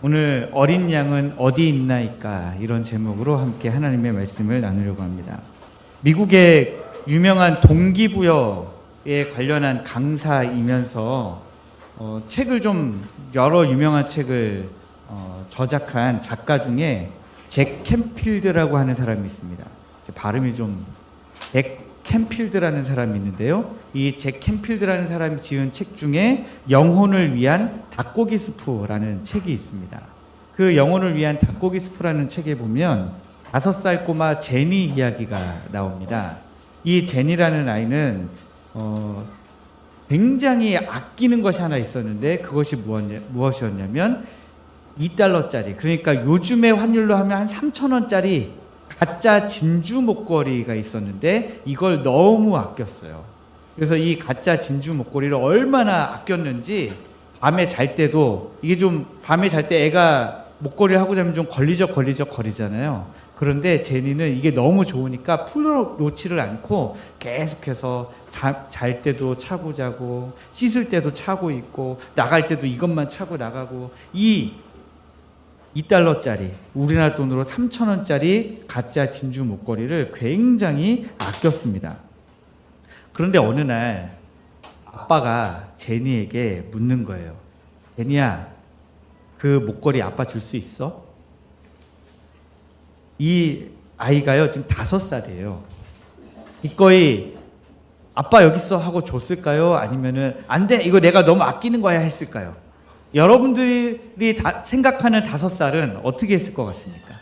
오늘 어린 양은 어디 있나이까 이런 제목으로 함께 하나님의 말씀을 나누려고 합니다. 미국의 유명한 동기부여에 관련한 강사이면서 책을 좀 여러 유명한 책을 저작한 작가 중에 잭 캔필드라고 하는 사람이 있습니다. 발음이 좀 잭 캔필드라는 사람이 있는데요. 이 잭 캔필드라는 사람이 지은 책 중에 영혼을 위한 닭고기 스프라는 책이 있습니다. 그 영혼을 위한 닭고기 스프라는 책에 보면 5살 꼬마 제니 이야기가 나옵니다. 이 제니라는 아이는 굉장히 아끼는 것이 하나 있었는데 그것이 무엇이었냐면 $2짜리, 그러니까 요즘의 환율로 하면 한 3,000원짜리 가짜 진주 목걸이가 있었는데 이걸 너무 아꼈어요. 그래서 이 가짜 진주 목걸이를 얼마나 아꼈는지 밤에 잘 때도, 이게 좀 밤에 잘 때 애가 목걸이를 하고 자면 좀 걸리적 거리잖아요. 그런데 제니는 이게 너무 좋으니까 풀어놓지를 않고 계속해서 잘 때도 차고 자고, 씻을 때도 차고 있고, 나갈 때도 이것만 차고 나가고, 이 $2짜리, 우리나라 돈으로 3,000원짜리 가짜 진주 목걸이를 굉장히 아꼈습니다. 그런데 어느 날 아빠가 제니에게 묻는 거예요. 제니야, 그 목걸이 아빠 줄 수 있어? 이 아이가요, 지금 5살이에요. 기꺼이 아빠 여기 있어 하고 줬을까요? 아니면은 안 돼, 이거 내가 너무 아끼는 거야 했을까요? 여러분들이 생각하는 5살은 어떻게 했을 것 같습니까?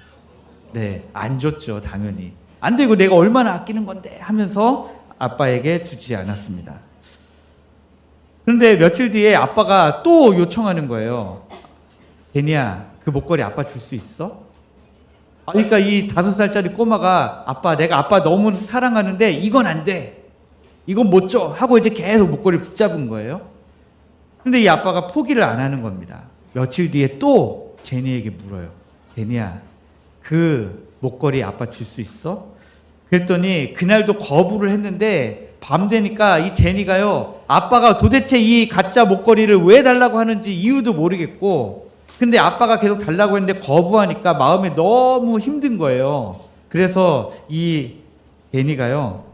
네, 안 줬죠, 당연히. 안 돼, 이거 내가 얼마나 아끼는 건데 하면서 아빠에게 주지 않았습니다. 그런데 며칠 뒤에 아빠가 또 요청하는 거예요. 제니야, 그 목걸이 아빠 줄 수 있어? 그러니까 이 5살짜리 꼬마가 내가 아빠 너무 사랑하는데 이건 안 돼, 이건 못 줘 하고 이제 계속 목걸이를 붙잡은 거예요. 근데 이 아빠가 포기를 안 하는 겁니다. 며칠 뒤에 또 제니에게 물어요. 제니야, 그 목걸이 아빠 줄 수 있어? 그랬더니 그날도 거부를 했는데 밤 되니까 이 제니가요, 아빠가 도대체 이 가짜 목걸이를 왜 달라고 하는지 이유도 모르겠고, 근데 아빠가 계속 달라고 했는데 거부하니까 마음이 너무 힘든 거예요. 그래서 이 제니가요,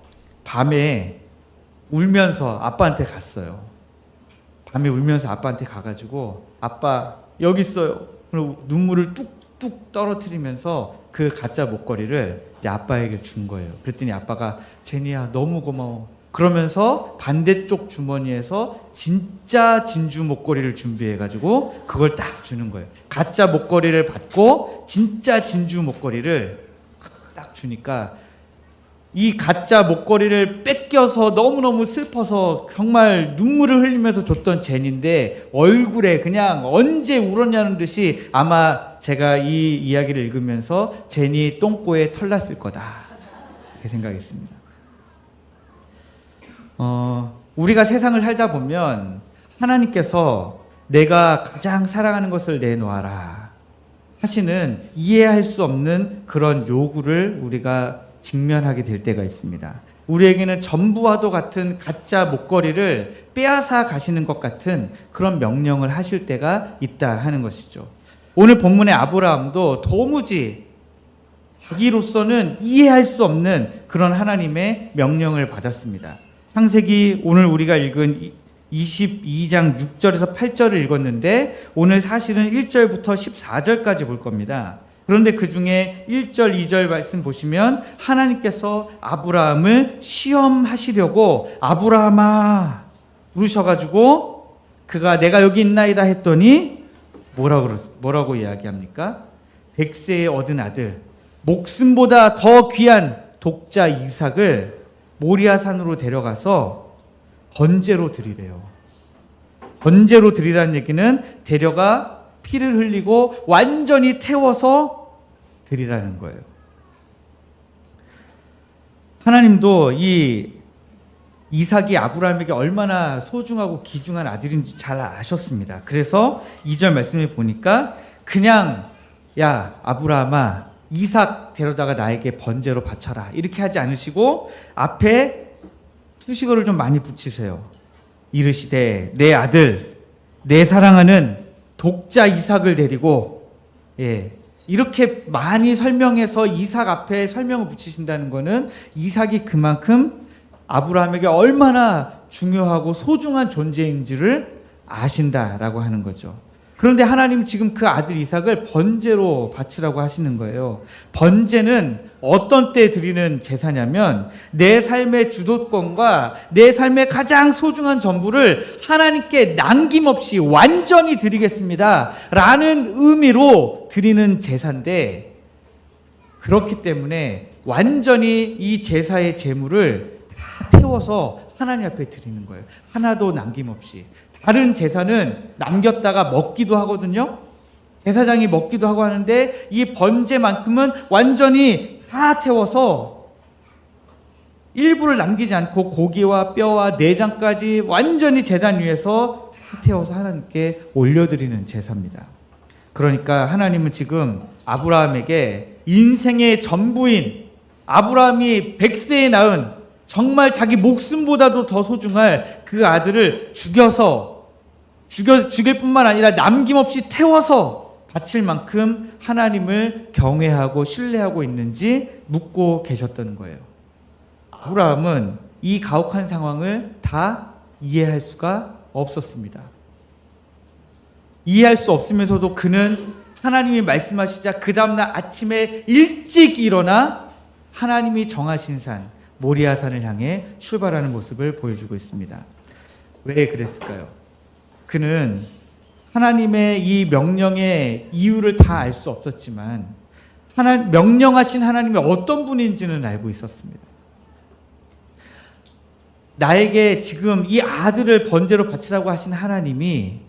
밤에 울면서 아빠한테 갔어요. 밤에 울면서 아빠한테 가가지고, 아빠 여기 있어요. 그리고 눈물을 뚝뚝 떨어뜨리면서 그 가짜 목걸이를 이제 아빠에게 준 거예요. 그랬더니 아빠가 제니야 너무 고마워 그러면서 반대쪽 주머니에서 진짜 진주 목걸이를 준비해가지고 그걸 딱 주는 거예요. 가짜 목걸이를 받고 진짜 진주 목걸이를 딱 주니까 이 가짜 목걸이를 뺏겨서 너무너무 슬퍼서 정말 눈물을 흘리면서 줬던 제니인데 얼굴에 그냥 언제 울었냐는 듯이 아마 제가 이 이야기를 읽으면서 제니 똥꼬에 털 났을 거다 이렇게 생각했습니다. 우리가 세상을 살다 보면 하나님께서 내가 가장 사랑하는 것을 내놓아라 하시는 이해할 수 없는 그런 요구를 우리가 직면하게 될 때가 있습니다. 우리에게는 전부와도 같은 가짜 목걸이를 빼앗아 가시는 것 같은 그런 명령을 하실 때가 있다 하는 것이죠. 오늘 본문의 아브라함도 도무지 자기로서는 이해할 수 없는 그런 하나님의 명령을 받았습니다. 창세기 오늘 우리가 읽은 22장 6절에서 8절을 읽었는데 오늘 사실은 1절부터 14절까지 볼 겁니다. 그런데 그 중에 1절, 2절 말씀 보시면 하나님께서 아브라함을 시험하시려고 아브라함아 부르셔가지고 그가 내가 여기 있나이다 했더니 뭐라고 이야기합니까? 100세에 얻은 아들, 목숨보다 더 귀한 독자 이삭을 모리아산으로 데려가서 번제로 드리래요. 번제로 드리라는 얘기는 데려가 피를 흘리고 완전히 태워서 드리라는 거예요. 하나님도 이 이삭이 아브라함에게 얼마나 소중하고 귀중한 아들인지 잘 아셨습니다. 그래서 2절 말씀을 보니까 그냥 야 아브라함아 이삭 데려다가 나에게 번제로 바쳐라 이렇게 하지 않으시고 앞에 수식어를 좀 많이 붙이세요. 이르시되 내 아들 내 사랑하는 독자 이삭을 데리고 이렇게 많이 설명해서 이삭 앞에 설명을 붙이신다는 것은 이삭이 그만큼 아브라함에게 얼마나 중요하고 소중한 존재인지를 아신다라고 하는 거죠. 그런데 하나님은 지금 그 아들 이삭을 번제로 바치라고 하시는 거예요. 번제는 어떤 때 드리는 제사냐면 내 삶의 주도권과 내 삶의 가장 소중한 전부를 하나님께 남김없이 완전히 드리겠습니다 라는 의미로 드리는 제사인데, 그렇기 때문에 완전히 이 제사의 제물을 다 태워서 하나님 앞에 드리는 거예요. 하나도 남김없이. 다른 제사는 남겼다가 먹기도 하거든요. 제사장이 먹기도 하고 하는데 이 번제만큼은 완전히 다 태워서 일부를 남기지 않고 고기와 뼈와 내장까지 완전히 제단 위에서 다 태워서 하나님께 올려드리는 제사입니다. 그러니까 하나님은 지금 아브라함에게 인생의 전부인, 아브라함이 100세에 낳은 정말 자기 목숨보다도 더 소중할 그 아들을 죽일 뿐만 아니라 남김없이 태워서 바칠 만큼 하나님을 경외하고 신뢰하고 있는지 묻고 계셨던 거예요. 아브라함은 이 가혹한 상황을 다 이해할 수가 없었습니다. 이해할 수 없으면서도 그는 하나님이 말씀하시자 그 다음날 아침에 일찍 일어나 하나님이 정하신 산 모리아산을 향해 출발하는 모습을 보여주고 있습니다. 왜 그랬을까요? 그는 하나님의 이 명령의 이유를 다 알 수 없었지만 명령하신 하나님이 어떤 분인지는 알고 있었습니다. 나에게 지금 이 아들을 번제로 바치라고 하신 하나님이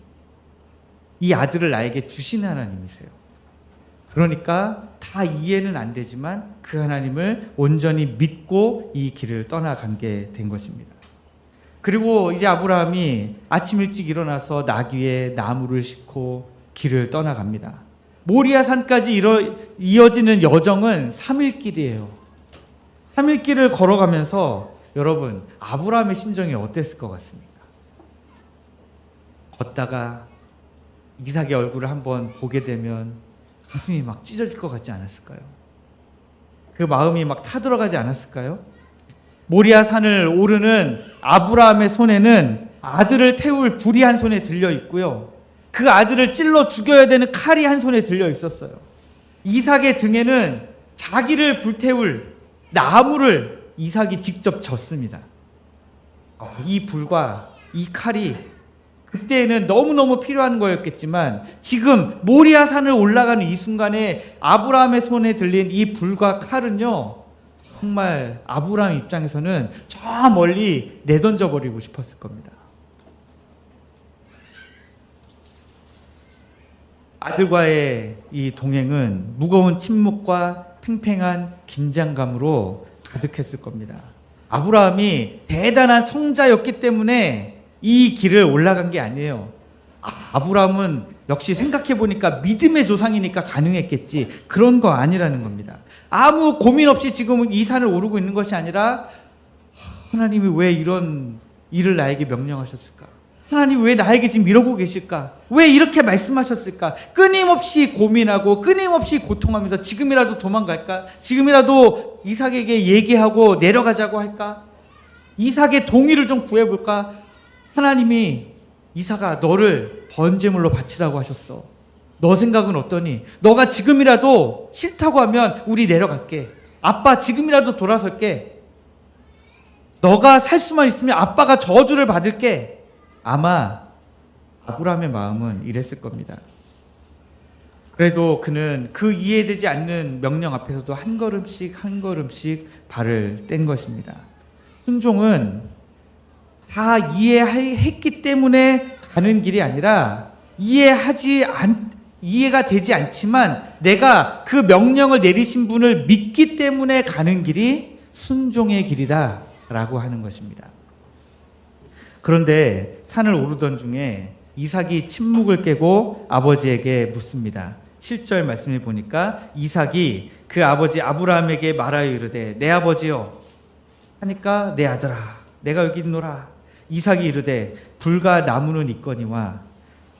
이 아들을 나에게 주신 하나님이세요. 그러니까 다 이해는 안 되지만 그 하나님을 온전히 믿고 이 길을 떠나가게 된 것입니다. 그리고 이제 아브라함이 아침 일찍 일어나서 나귀에 나무를 싣고 길을 떠나갑니다. 모리아산까지 이어지는 여정은 3일 길이에요. 3일 길을 걸어가면서 여러분, 아브라함의 심정이 어땠을 것 같습니까? 걷다가 이삭의 얼굴을 한번 보게 되면 가슴이 막 찢어질 것 같지 않았을까요? 그 마음이 막 타들어가지 않았을까요? 모리아산을 오르는 아브라함의 손에는 아들을 태울 불이 한 손에 들려 있고요. 그 아들을 찔러 죽여야 되는 칼이 한 손에 들려 있었어요. 이삭의 등에는 자기를 불태울 나무를 이삭이 직접 졌습니다. 이 불과 이 칼이 그때는 너무너무 필요한 거였겠지만 지금 모리아산을 올라가는 이 순간에 아브라함의 손에 들린 이 불과 칼은요, 정말 아브라함 입장에서는 저 멀리 내던져 버리고 싶었을 겁니다. 아들과의 이 동행은 무거운 침묵과 팽팽한 긴장감으로 가득했을 겁니다. 아브라함이 대단한 성자였기 때문에 이 길을 올라간 게 아니에요. 아브라함은 역시 생각해보니까 믿음의 조상이니까 가능했겠지, 그런 거 아니라는 겁니다. 아무 고민 없이 지금 이 산을 오르고 있는 것이 아니라 하나님이 왜 이런 일을 나에게 명령하셨을까? 하나님 왜 나에게 지금 이러고 계실까? 왜 이렇게 말씀하셨을까? 끊임없이 고민하고 끊임없이 고통하면서 지금이라도 도망갈까? 지금이라도 이삭에게 얘기하고 내려가자고 할까? 이삭의 동의를 좀 구해볼까? 하나님이 이삭아, 너를 번제물로 바치라고 하셨어. 너 생각은 어떠니? 너가 지금이라도 싫다고 하면 우리 내려갈게. 아빠 지금이라도 돌아설게. 너가 살 수만 있으면 아빠가 저주를 받을게. 아마 아브라함의 마음은 이랬을 겁니다. 그래도 그는 그 이해되지 않는 명령 앞에서도 한 걸음씩 한 걸음씩 발을 뗀 것입니다. 순종은 다 이해했기 때문에 가는 길이 아니라 이해가 되지 않지만 내가 그 명령을 내리신 분을 믿기 때문에 가는 길이 순종의 길이다 라고 하는 것입니다. 그런데 산을 오르던 중에 이삭이 침묵을 깨고 아버지에게 묻습니다. 7절 말씀을 보니까 이삭이 그 아버지 아브라함에게 말하여 이르되 내 아버지여 하니까 내 아들아 내가 여기 있노라. 이삭이 이르되 불과 나무는 있거니와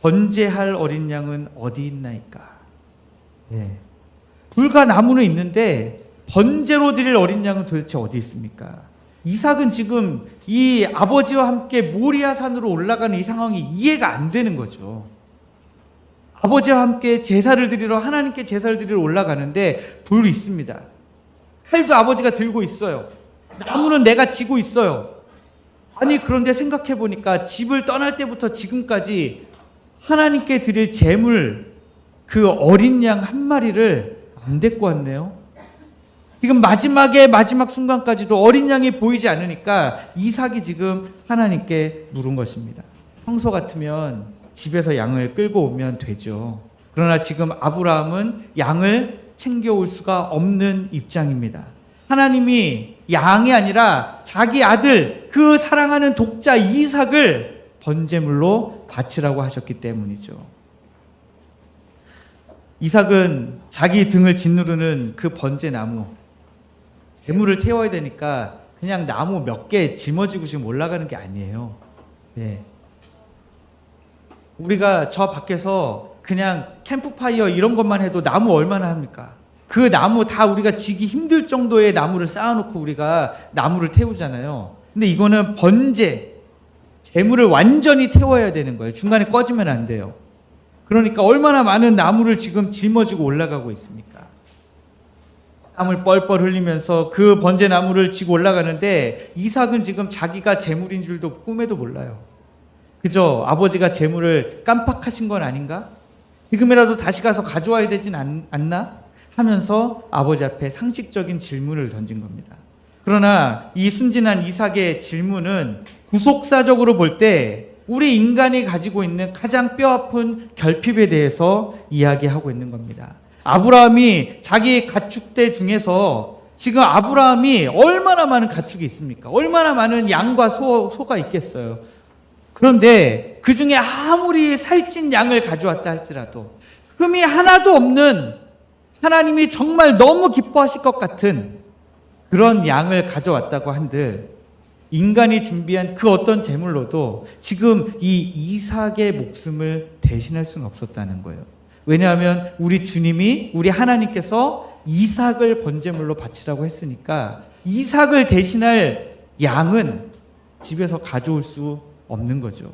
번제할 어린 양은 어디 있나이까? 예. 불과 나무는 있는데 번제로 드릴 어린 양은 도대체 어디 있습니까? 이삭은 지금 이 아버지와 함께 모리아 산으로 올라가는 이 상황이 이해가 안 되는 거죠. 아버지와 함께 제사를 드리러, 하나님께 제사를 드리러 올라가는데 불이 있습니다. 칼도 아버지가 들고 있어요. 나무는 내가 지고 있어요. 아니, 그런데 생각해 보니까 집을 떠날 때부터 지금까지 하나님께 드릴 제물, 그 어린 양 한 마리를 안 데리고 왔네요. 지금 마지막 순간까지도 어린 양이 보이지 않으니까 이삭이 지금 하나님께 물은 것입니다. 평소 같으면 집에서 양을 끌고 오면 되죠. 그러나 지금 아브라함은 양을 챙겨올 수가 없는 입장입니다. 하나님이 양이 아니라 자기 아들, 그 사랑하는 독자 이삭을 번제물로 바치라고 하셨기 때문이죠. 이삭은 자기 등을 짓누르는 그 번제나무, 재물을 태워야 되니까 그냥 나무 몇 개 짊어지고 지금 올라가는 게 아니에요. 네. 우리가 저 밖에서 그냥 캠프파이어 이런 것만 해도 나무 얼마나 합니까? 그 나무 다 우리가 지기 힘들 정도의 나무를 쌓아놓고 우리가 나무를 태우잖아요. 근데 이거는 번제, 재물을 완전히 태워야 되는 거예요. 중간에 꺼지면 안 돼요. 그러니까 얼마나 많은 나무를 지금 짊어지고 올라가고 있습니까? 땀을 뻘뻘 흘리면서 그 번제 나무를 지고 올라가는데 이삭은 지금 자기가 재물인 줄도 꿈에도 몰라요. 그죠? 아버지가 재물을 깜빡하신 건 아닌가? 지금이라도 다시 가서 가져와야 되진 않나? 하면서 아버지 앞에 상식적인 질문을 던진 겁니다. 그러나 이 순진한 이삭의 질문은 구속사적으로 볼 때 우리 인간이 가지고 있는 가장 뼈아픈 결핍에 대해서 이야기하고 있는 겁니다. 아브라함이 자기 가축대 중에서 지금 아브라함이 얼마나 많은 가축이 있습니까? 얼마나 많은 양과 소가 있겠어요. 그런데 그 중에 아무리 살찐 양을 가져왔다 할지라도 흠이 하나도 없는, 하나님이 정말 너무 기뻐하실 것 같은 그런 양을 가져왔다고 한들 인간이 준비한 그 어떤 제물로도 지금 이 이삭의 목숨을 대신할 수는 없었다는 거예요. 왜냐하면 우리 주님이, 우리 하나님께서 이삭을 번제물로 바치라고 했으니까 이삭을 대신할 양은 집에서 가져올 수 없는 거죠.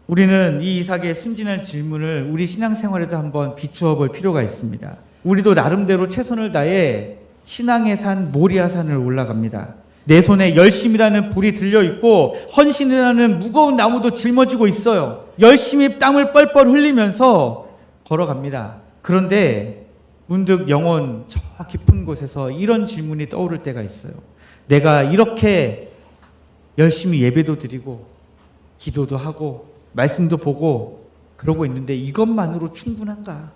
우리는 이 이삭의 순진한 질문을 우리 신앙생활에도 한번 비추어 볼 필요가 있습니다. 우리도 나름대로 최선을 다해 신앙의 산 모리아산을 올라갑니다. 내 손에 열심이라는 불이 들려있고 헌신이라는 무거운 나무도 짊어지고 있어요. 열심히 땀을 뻘뻘 흘리면서 걸어갑니다. 그런데 문득 영혼 저 깊은 곳에서 이런 질문이 떠오를 때가 있어요. 내가 이렇게 열심히 예배도 드리고 기도도 하고 말씀도 보고 그러고 있는데 이것만으로 충분한가?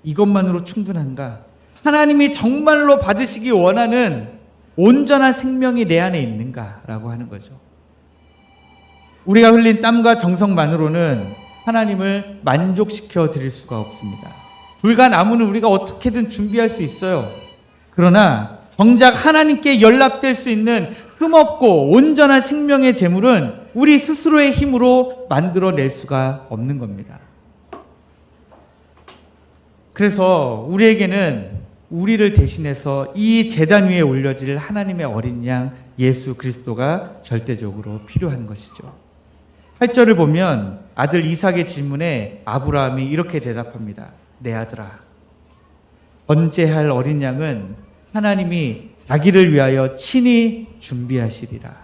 이것만으로 충분한가? 하나님이 정말로 받으시기 원하는 온전한 생명이 내 안에 있는가라고 하는 거죠. 우리가 흘린 땀과 정성만으로는 하나님을 만족시켜 드릴 수가 없습니다. 불과 나무는 우리가 어떻게든 준비할 수 있어요. 그러나 정작 하나님께 연락될 수 있는 흠없고 온전한 생명의 제물은 우리 스스로의 힘으로 만들어낼 수가 없는 겁니다. 그래서 우리에게는 우리를 대신해서 이 제단 위에 올려질 하나님의 어린 양 예수 그리스도가 절대적으로 필요한 것이죠. 8절을 보면 아들 이삭의 질문에 아브라함이 이렇게 대답합니다. 내 아들아, 번제할 어린 양은 하나님이 자기를 위하여 친히 준비하시리라.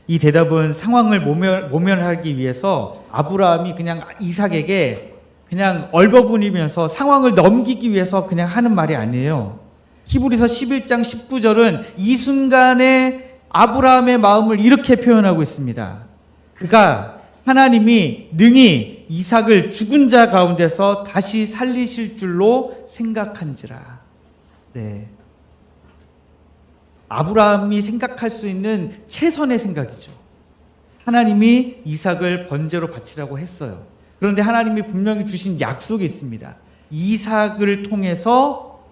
이 대답은 상황을 모면하기 위해서 아브라함이 그냥 이삭에게 그냥 얼버무리면서 상황을 넘기기 위해서 그냥 하는 말이 아니에요. 히브리서 11장 19절은 이 순간에 아브라함의 마음을 이렇게 표현하고 있습니다. 그가 하나님이 능히 이삭을 죽은 자 가운데서 다시 살리실 줄로 생각한지라. 네. 아브라함이 생각할 수 있는 최선의 생각이죠. 하나님이 이삭을 번제로 바치라고 했어요. 그런데 하나님이 분명히 주신 약속이 있습니다. 이삭을 통해서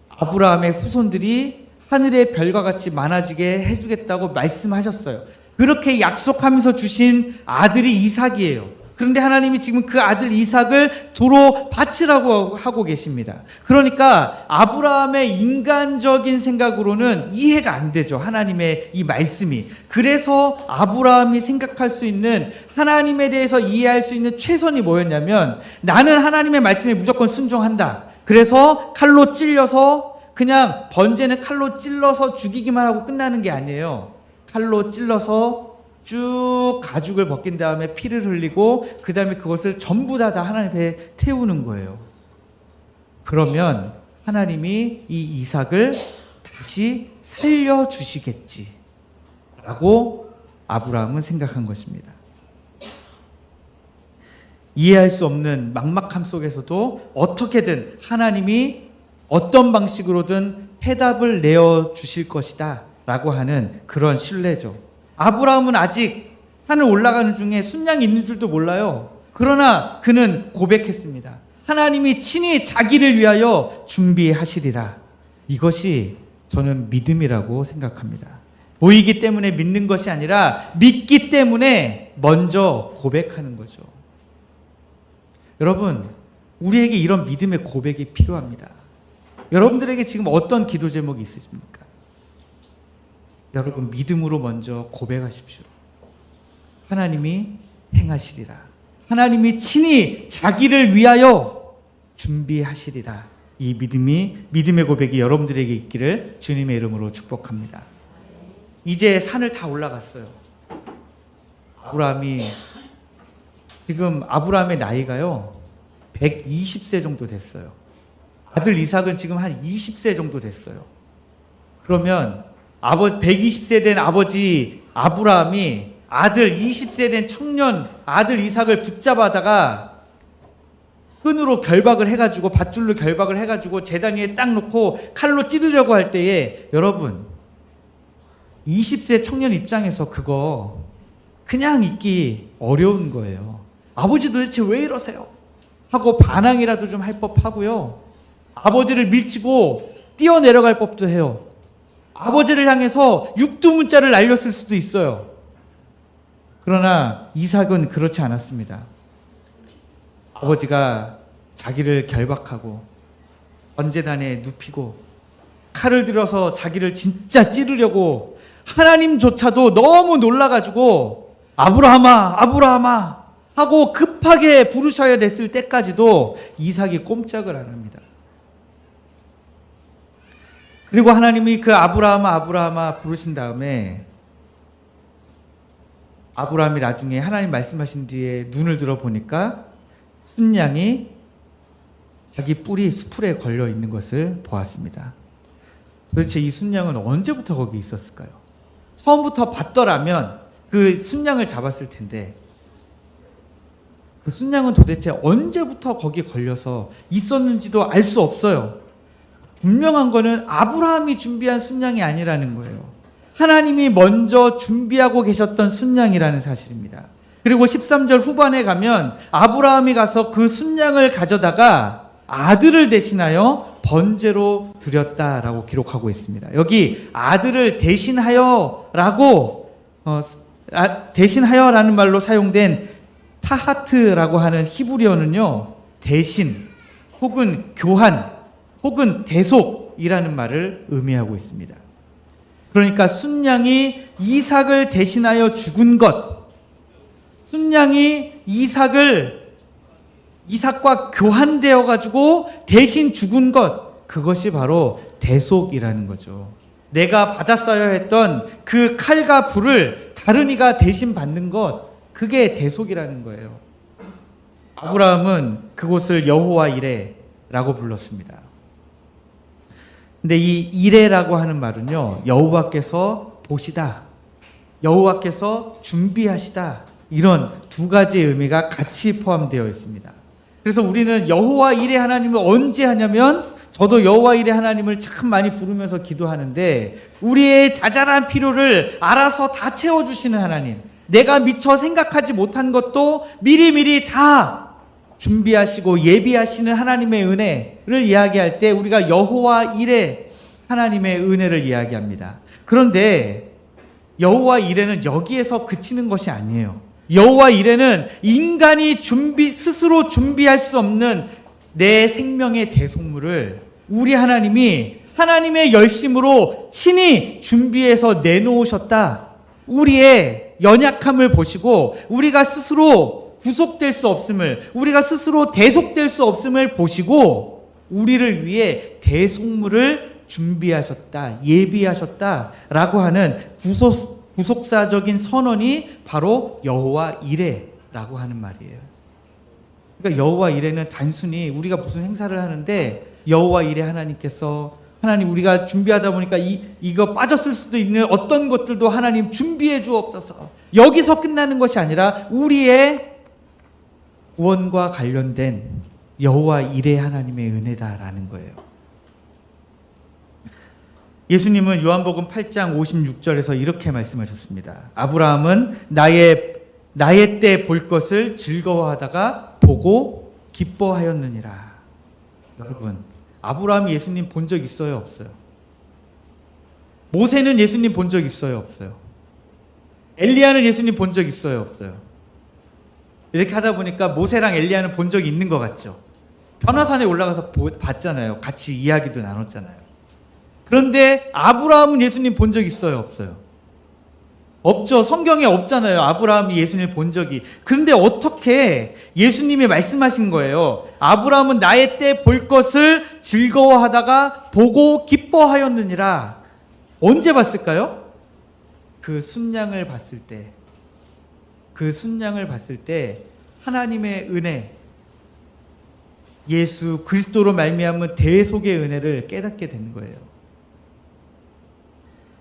아브라함의 후손들이 하늘의 별과 같이 많아지게 해주겠다고 말씀하셨어요. 그렇게 약속하면서 주신 아들이 이삭이에요. 그런데 하나님이 지금 그 아들 이삭을 도로 바치라고 하고 계십니다. 그러니까 아브라함의 인간적인 생각으로는 이해가 안 되죠. 하나님의 이 말씀이. 그래서 아브라함이 생각할 수 있는, 하나님에 대해서 이해할 수 있는 최선이 뭐였냐면, 나는 하나님의 말씀에 무조건 순종한다. 그래서 칼로 찔려서, 그냥 번제는 칼로 찔러서 죽이기만 하고 끝나는 게 아니에요. 칼로 찔러서 쭉 가죽을 벗긴 다음에 피를 흘리고 그 다음에 그것을 전부 다 하나님 배에 태우는 거예요. 그러면 하나님이 이 이삭을 다시 살려주시겠지 라고 아브라함은 생각한 것입니다. 이해할 수 없는 막막함 속에서도 어떻게든 하나님이 어떤 방식으로든 해답을 내어주실 것이다 라고 하는 그런 신뢰죠. 아브라함은 아직 산을 올라가는 중에 순양이 있는 줄도 몰라요. 그러나 그는 고백했습니다. 하나님이 친히 자기를 위하여 준비하시리라. 이것이 저는 믿음이라고 생각합니다. 보이기 때문에 믿는 것이 아니라 믿기 때문에 먼저 고백하는 거죠. 여러분, 우리에게 이런 믿음의 고백이 필요합니다. 여러분들에게 지금 어떤 기도 제목이 있으십니까? 여러분, 믿음으로 먼저 고백하십시오. 하나님이 행하시리라. 하나님이 친히 자기를 위하여 준비하시리라. 이 믿음의 고백이 여러분들에게 있기를 주님의 이름으로 축복합니다. 이제 산을 다 올라갔어요. 지금 아브라함의 나이가요 120세 정도 됐어요. 아들 이삭은 지금 한 20세 정도 됐어요. 그러면 120세 된 아버지 아브라함이 아들 20세 된 청년 아들 이삭을 붙잡아다가 끈으로 결박을 해가지고, 밧줄로 결박을 해가지고 제단 위에 딱 놓고 칼로 찌르려고 할 때에, 여러분 20세 청년 입장에서 그거 그냥 있기 어려운 거예요. 아버지 도대체 왜 이러세요? 하고 반항이라도 좀 할 법하고요. 아버지를 밀치고 뛰어내려갈 법도 해요. 아버지를 향해서 육두문자를 날렸을 수도 있어요. 그러나 이삭은 그렇지 않았습니다. 아버지가 자기를 결박하고 번제단에 눕히고 칼을 들어서 자기를 진짜 찌르려고 하나님조차도 너무 놀라가지고 아브라함아 아브라함아 하고 급하게 부르셔야 됐을 때까지도 이삭이 꼼짝을 안 합니다. 그리고 하나님이 그 아브라함아 아브라함아 부르신 다음에 아브라함이 나중에 하나님 말씀하신 뒤에 눈을 들어 보니까 순양이 자기 뿔이 수풀에 걸려 있는 것을 보았습니다. 도대체 이 순양은 언제부터 거기 있었을까요? 처음부터 봤더라면 그 순양을 잡았을 텐데, 그 순양은 도대체 언제부터 거기에 걸려서 있었는지도 알 수 없어요. 분명한 거는 아브라함이 준비한 순양이 아니라는 거예요. 하나님이 먼저 준비하고 계셨던 순양이라는 사실입니다. 그리고 13절 후반에 가면 아브라함이 가서 그 순양을 가져다가 아들을 대신하여 번제로 드렸다라고 기록하고 있습니다. 여기 아들을 대신하여라고 대신하여라는 말로 사용된 타하트라고 하는 히브리어는요, 대신 혹은 교환 혹은 대속이라는 말을 의미하고 있습니다. 그러니까 순양이 이삭을 대신하여 죽은 것, 순양이 이삭과 교환되어 가지고 대신 죽은 것, 그것이 바로 대속이라는 거죠. 내가 받았어야 했던 그 칼과 불을 다른 이가 대신 받는 것, 그게 대속이라는 거예요. 아브라함은 그곳을 여호와 이레라고 불렀습니다. 근데 이 이레라고 하는 말은요, 여호와께서 보시다, 여호와께서 준비하시다, 이런 두 가지의 의미가 같이 포함되어 있습니다. 그래서 우리는 여호와 이레 하나님을 언제 하냐면, 저도 여호와 이레 하나님을 참 많이 부르면서 기도하는데, 우리의 자잘한 필요를 알아서 다 채워주시는 하나님, 내가 미처 생각하지 못한 것도 미리미리 다 준비하시고 예비하시는 하나님의 은혜를 이야기할 때 우리가 여호와 이레 하나님의 은혜를 이야기합니다. 그런데 여호와 이레는 여기에서 그치는 것이 아니에요. 여호와 이레는 인간이 스스로 준비할 수 없는 내 생명의 대속물을 우리 하나님이 하나님의 열심으로 친히 준비해서 내놓으셨다. 우리의 연약함을 보시고 우리가 스스로 구속될 수 없음을, 우리가 스스로 대속될 수 없음을 보시고 우리를 위해 대속물을 준비하셨다, 예비하셨다라고 하는 구속사적인 선언이 바로 여호와 이레라고 하는 말이에요. 그러니까 여호와 이레는 단순히 우리가 무슨 행사를 하는데 여호와 이레 하나님께서 하나님 우리가 준비하다 보니까 이거 빠졌을 수도 있는 어떤 것들도 하나님 준비해 주옵소서. 여기서 끝나는 것이 아니라 우리의 구원과 관련된 여호와 이레 하나님의 은혜다라는 거예요. 예수님은 요한복음 8장 56절에서 이렇게 말씀하셨습니다. 아브라함은 나의 때 볼 것을 즐거워하다가 보고 기뻐하였느니라. 여러분, 아브라함이 예수님 본 적 있어요, 없어요? 모세는 예수님 본 적 있어요, 없어요? 엘리야는 예수님 본 적 있어요, 없어요? 이렇게 하다 보니까 모세랑 엘리야는 본 적이 있는 것 같죠? 변화산에 올라가서 봤잖아요. 같이 이야기도 나눴잖아요. 그런데 아브라함은 예수님 본 적 있어요, 없어요? 없죠. 성경에 없잖아요. 아브라함이 예수님을 본 적이. 그런데 어떻게 예수님이 말씀하신 거예요? 아브라함은 나의 때 볼 것을 즐거워하다가 보고 기뻐하였느니라. 언제 봤을까요? 그 순양을 봤을 때. 그 순양을 봤을 때 하나님의 은혜, 예수 그리스도로 말미암은 대속의 은혜를 깨닫게 되는 거예요.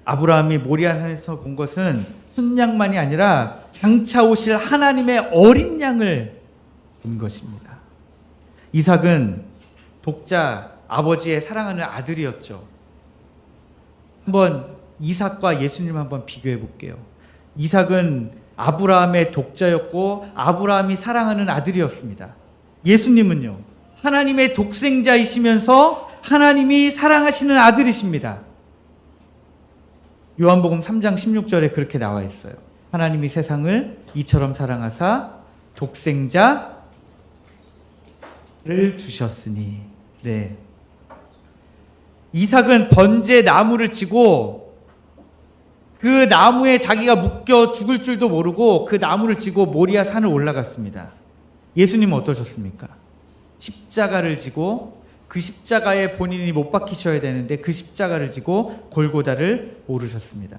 아브라함이 모리아산에서 본 것은 순양만이 아니라 장차 오실 하나님의 어린 양을 본 것입니다. 이삭은 독자 아버지의 사랑하는 아들이었죠. 한번 이삭과 예수님 한번 비교해 볼게요. 이삭은 아브라함의 독자였고 아브라함이 사랑하는 아들이었습니다. 예수님은요, 하나님의 독생자이시면서 하나님이 사랑하시는 아들이십니다. 요한복음 3장 16절에 그렇게 나와 있어요. 하나님이 세상을 이처럼 사랑하사 독생자를 주셨으니. 네. 이삭은 번제 나무를 지고 그 나무에 자기가 묶여 죽을 줄도 모르고 그 나무를 지고 모리아 산을 올라갔습니다. 예수님은 어떠셨습니까? 십자가를 지고 그 십자가에 본인이 못 박히셔야 되는데 그 십자가를 지고 골고다를 오르셨습니다.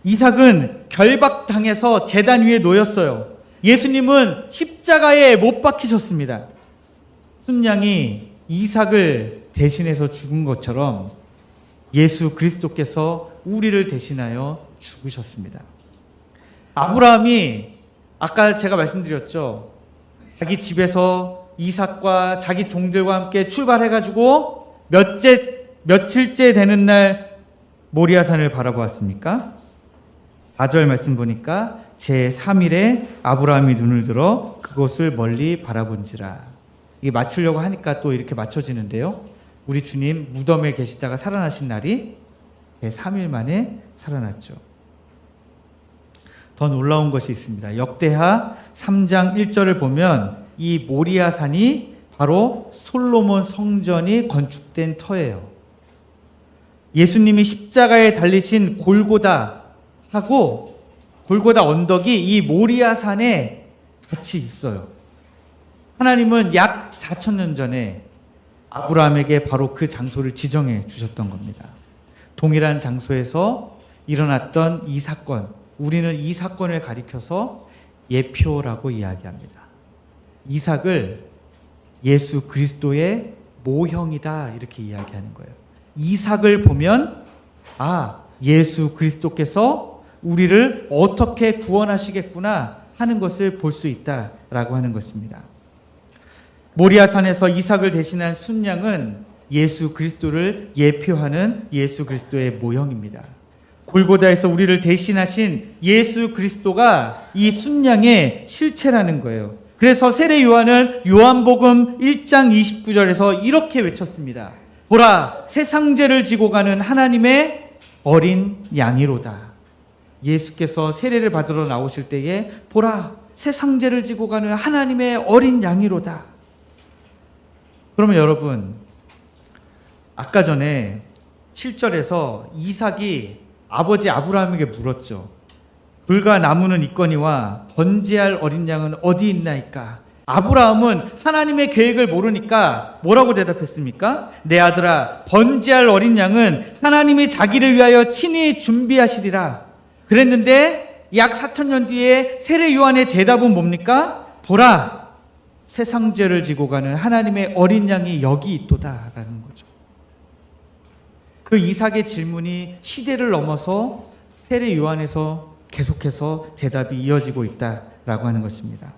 이삭은 결박당해서 제단 위에 놓였어요. 예수님은 십자가에 못 박히셨습니다. 순양이 이삭을 대신해서 죽은 것처럼 예수 그리스도께서 우리를 대신하여 죽으셨습니다. 아브라함이 아까 제가 말씀드렸죠. 자기 집에서 이삭과 자기 종들과 함께 출발해가지고 며칠째 되는 날 모리아산을 바라보았습니까? 4절 말씀 보니까 제3일에 아브라함이 눈을 들어 그곳을 멀리 바라본지라. 이게 맞추려고 하니까 또 이렇게 맞춰지는데요. 우리 주님 무덤에 계시다가 살아나신 날이 제3일 만에 살아났죠. 더 놀라운 것이 있습니다. 역대하 3장 1절을 보면 이 모리아산이 바로 솔로몬 성전이 건축된 터예요. 예수님이 십자가에 달리신 골고다하고 골고다 언덕이 이 모리아산에 같이 있어요. 하나님은 약 4,000년 전에 아브라함에게 바로 그 장소를 지정해 주셨던 겁니다. 동일한 장소에서 일어났던 이 사건, 우리는 이 사건을 가리켜서 예표라고 이야기합니다. 이삭을 예수 그리스도의 모형이다 이렇게 이야기하는 거예요. 이삭을 보면 예수 그리스도께서 우리를 어떻게 구원하시겠구나 하는 것을 볼 수 있다라고 하는 것입니다. 모리아산에서 이삭을 대신한 순양은 예수 그리스도를 예표하는 예수 그리스도의 모형입니다. 골고다에서 우리를 대신하신 예수 그리스도가 이 순양의 실체라는 거예요. 그래서 세례 요한은 요한복음 1장 29절에서 이렇게 외쳤습니다. 보라, 세상 죄를 지고 가는 하나님의 어린 양이로다. 예수께서 세례를 받으러 나오실 때에 보라, 새 상제를 지고 가는 하나님의 어린 양이로다. 그러면 여러분, 아까 전에 7절에서 이삭이 아버지 아브라함에게 물었죠. 불과 나무는 있거니와 번제할 어린 양은 어디 있나이까? 아브라함은 하나님의 계획을 모르니까 뭐라고 대답했습니까? 내 아들아, 번제할 어린 양은 하나님이 자기를 위하여 친히 준비하시리라 그랬는데, 약 4,000년 뒤에 세례 요한의 대답은 뭡니까? 보라, 새 상제를 지고 가는 하나님의 어린 양이 여기 있도다 라는 거죠. 그 이삭의 질문이 시대를 넘어서 세례 요한에서 계속해서 대답이 이어지고 있다라고 하는 것입니다.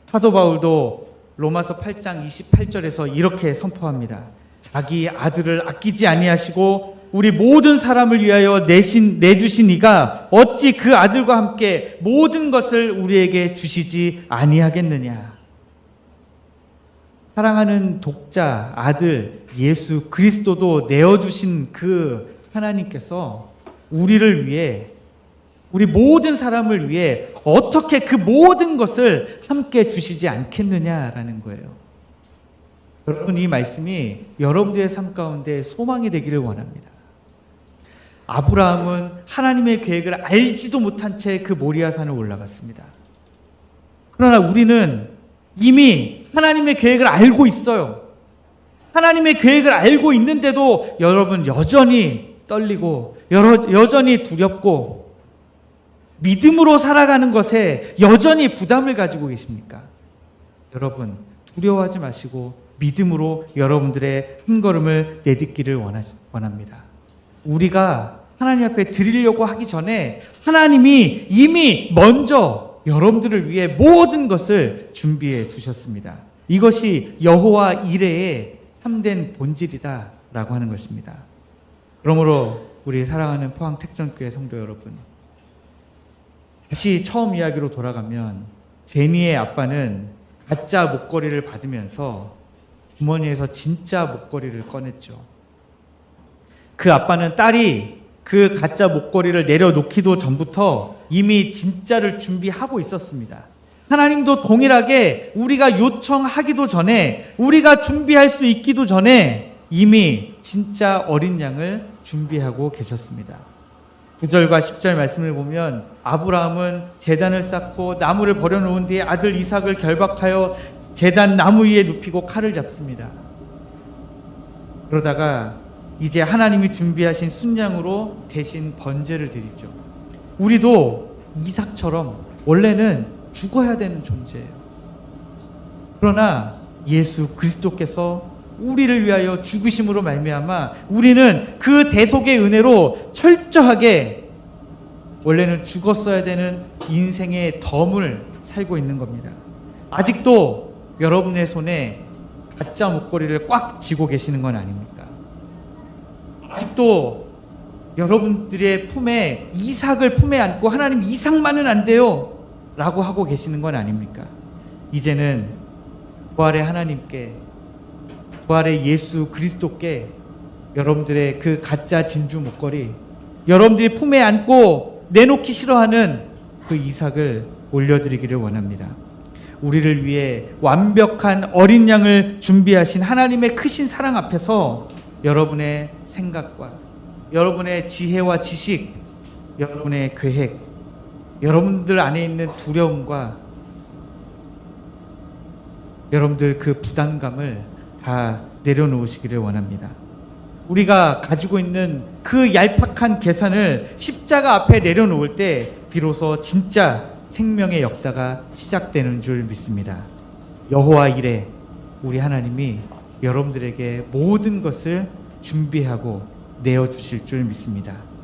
사도 바울도 로마서 8장 28절에서 이렇게 선포합니다. 자기 아들을 아끼지 아니하시고 우리 모든 사람을 위하여 내주신 이가 어찌 그 아들과 함께 모든 것을 우리에게 주시지 아니하겠느냐. 사랑하는 독자 아들 예수 그리스도도 내어주신 그 하나님께서 우리를 위해, 우리 모든 사람을 위해 어떻게 그 모든 것을 함께 주시지 않겠느냐라는 거예요. 여러분, 이 말씀이 여러분들의 삶 가운데 소망이 되기를 원합니다. 아브라함은 하나님의 계획을 알지도 못한 채 그 모리아산을 올라갔습니다. 그러나 우리는 이미 하나님의 계획을 알고 있어요. 하나님의 계획을 알고 있는데도 여러분 여전히 떨리고 여전히 두렵고 믿음으로 살아가는 것에 여전히 부담을 가지고 계십니까? 여러분, 두려워하지 마시고 믿음으로 여러분들의 한 걸음을 내딛기를 원합니다. 우리가 하나님 앞에 드리려고 하기 전에 하나님이 이미 먼저 여러분들을 위해 모든 것을 준비해 두셨습니다. 이것이 여호와 이레의 참된 본질이다 라고 하는 것입니다. 그러므로 우리 사랑하는 포항 택전교회 성도 여러분, 다시 처음 이야기로 돌아가면 제니의 아빠는 가짜 목걸이를 받으면서 주머니에서 진짜 목걸이를 꺼냈죠. 그 아빠는 딸이 그 가짜 목걸이를 내려놓기도 전부터 이미 진짜를 준비하고 있었습니다. 하나님도 동일하게 우리가 요청하기도 전에, 우리가 준비할 수 있기도 전에 이미 진짜 어린 양을 준비하고 계셨습니다. 9절과 10절 말씀을 보면 아브라함은 제단을 쌓고 나무를 버려놓은 뒤에 아들 이삭을 결박하여 제단 나무 위에 눕히고 칼을 잡습니다. 그러다가 이제 하나님이 준비하신 순양으로 대신 번제를 드리죠. 우리도 이삭처럼 원래는 죽어야 되는 존재예요. 그러나 예수 그리스도께서 우리를 위하여 죽으심으로 말미암아 우리는 그 대속의 은혜로 철저하게 원래는 죽었어야 되는 인생의 덤을 살고 있는 겁니다. 아직도 여러분의 손에 가짜 목걸이를 꽉 쥐고 계시는 건 아닙니까? 아직도 여러분들의 품에 이삭을 품에 안고 하나님 이삭만은 안 돼요 라고 하고 계시는 건 아닙니까? 이제는 부활의 하나님께, 부활의 예수 그리스도께 여러분들의 그 가짜 진주 목걸이, 여러분들이 품에 안고 내놓기 싫어하는 그 이삭을 올려드리기를 원합니다. 우리를 위해 완벽한 어린 양을 준비하신 하나님의 크신 사랑 앞에서 여러분의 생각과 여러분의 지혜와 지식, 여러분의 계획, 여러분들 안에 있는 두려움과 여러분들 그 부담감을 다 내려놓으시기를 원합니다. 우리가 가지고 있는 그 얄팍한 계산을 십자가 앞에 내려놓을 때 비로소 진짜 생명의 역사가 시작되는 줄 믿습니다. 여호와 이레, 우리 하나님이 여러분들에게 모든 것을 준비하고 내어주실 줄 믿습니다.